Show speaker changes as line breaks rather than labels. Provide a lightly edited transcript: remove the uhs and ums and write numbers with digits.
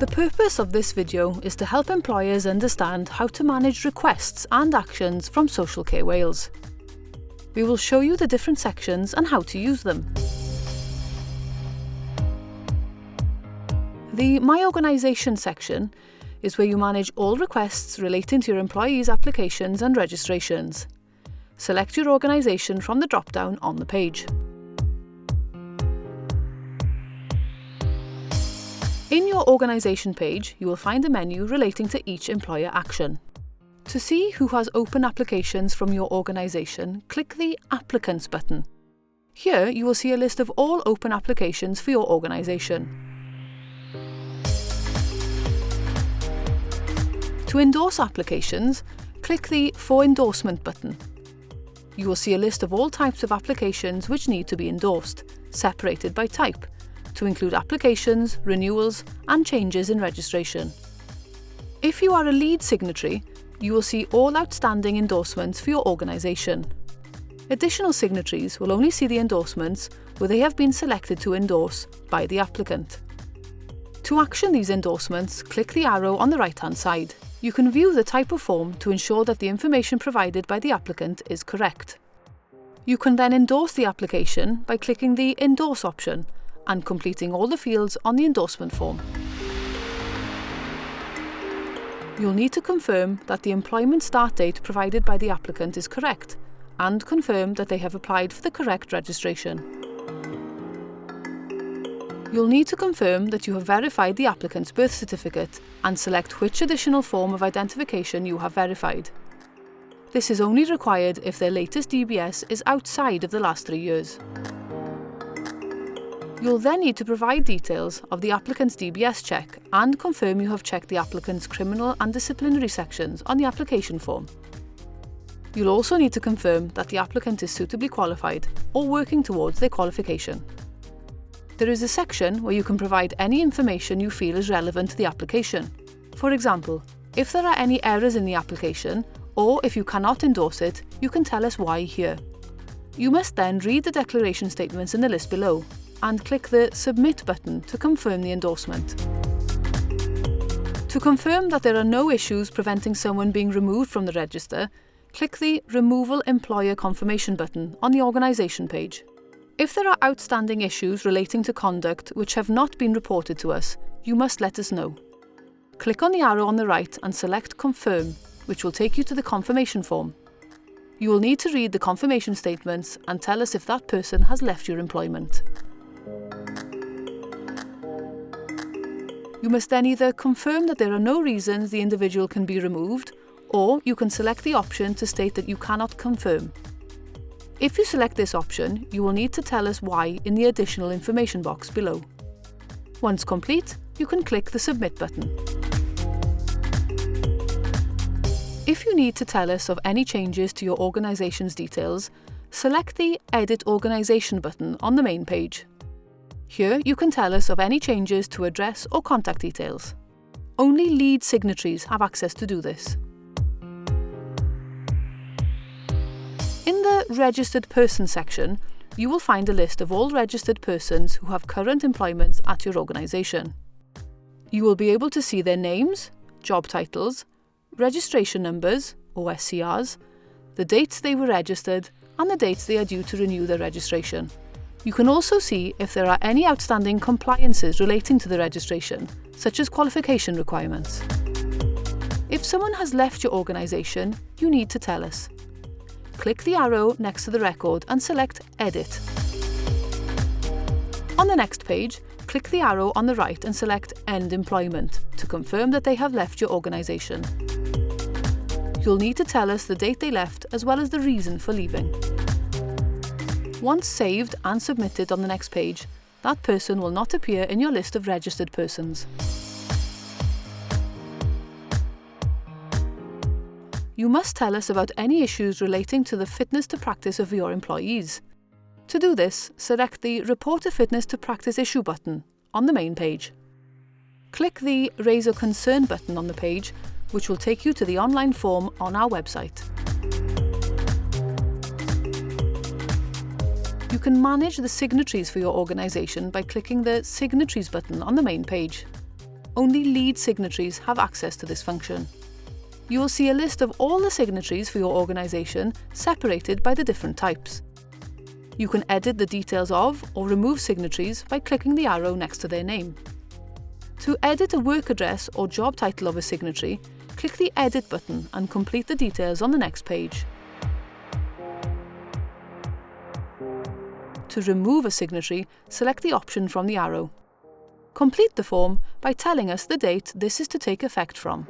The purpose of this video is to help employers understand how to manage requests and actions from Social Care Wales. We will show you the different sections and how to use them. The My Organisation section is where you manage all requests relating to your employees' applications and registrations. Select your organisation from the drop-down on the page. In your organisation page, you will find a menu relating to each employer action. To see who has open applications from your organisation, click the Applicants button. Here you will see a list of all open applications for your organisation. To endorse applications, click the For Endorsement button. You will see a list of all types of applications which need to be endorsed, separated by type, to include applications, renewals, and changes in registration. If you are a lead signatory, you will see all outstanding endorsements for your organisation. Additional signatories will only see the endorsements where they have been selected to endorse by the applicant. To action these endorsements, click the arrow on the right-hand side. You can view the type of form to ensure that the information provided by the applicant is correct. You can then endorse the application by clicking the Endorse option and completing all the fields on the endorsement form. You'll need to confirm that the employment start date provided by the applicant is correct and confirm that they have applied for the correct registration. You'll need to confirm that you have verified the applicant's birth certificate and select which additional form of identification you have verified. This is only required if their latest DBS is outside of the last 3 years. You'll then need to provide details of the applicant's DBS check and confirm you have checked the applicant's criminal and disciplinary sections on the application form. You'll also need to confirm that the applicant is suitably qualified or working towards their qualification. There is a section where you can provide any information you feel is relevant to the application. For example, if there are any errors in the application, or if you cannot endorse it, you can tell us why here. You must then read the declaration statements in the list below and click the Submit button to confirm the endorsement. To confirm that there are no issues preventing someone being removed from the register, click the Removal Employer Confirmation button on the organisation page. If there are outstanding issues relating to conduct which have not been reported to us, you must let us know. Click on the arrow on the right and select Confirm, which will take you to the confirmation form. You will need to read the confirmation statements and tell us if that person has left your employment. You must then either confirm that there are no reasons the individual can be removed, or you can select the option to state that you cannot confirm. If you select this option, you will need to tell us why in the additional information box below. Once complete, you can click the Submit button. If you need to tell us of any changes to your organisation's details, select the Edit Organisation button on the main page. Here you can tell us of any changes to address or contact details. Only lead signatories have access to do this. In the Registered Person section, you will find a list of all registered persons who have current employment at your organisation. You will be able to see their names, job titles, registration numbers, or SCRs, the dates they were registered, and the dates they are due to renew their registration. You can also see if there are any outstanding compliances relating to the registration, such as qualification requirements. If someone has left your organisation, you need to tell us. Click the arrow next to the record and select Edit. On the next page, click the arrow on the right and select End Employment to confirm that they have left your organisation. You'll need to tell us the date they left as well as the reason for leaving. Once saved and submitted on the next page, that person will not appear in your list of registered persons. You must tell us about any issues relating to the fitness to practice of your employees. To do this, select the Report a Fitness to Practice Issue button on the main page. Click the Raise a Concern button on the page, which will take you to the online form on our website. You can manage the signatories for your organisation by clicking the Signatories button on the main page. only lead signatories have access to this function. You will see a list of all the signatories for your organisation separated by the different types. You can edit the details of or remove signatories by clicking the arrow next to their name. To edit a work address or job title of a signatory, click the Edit button and complete the details on the next page. To remove a signatory, select the option from the arrow. Complete the form by telling us the date this is to take effect from.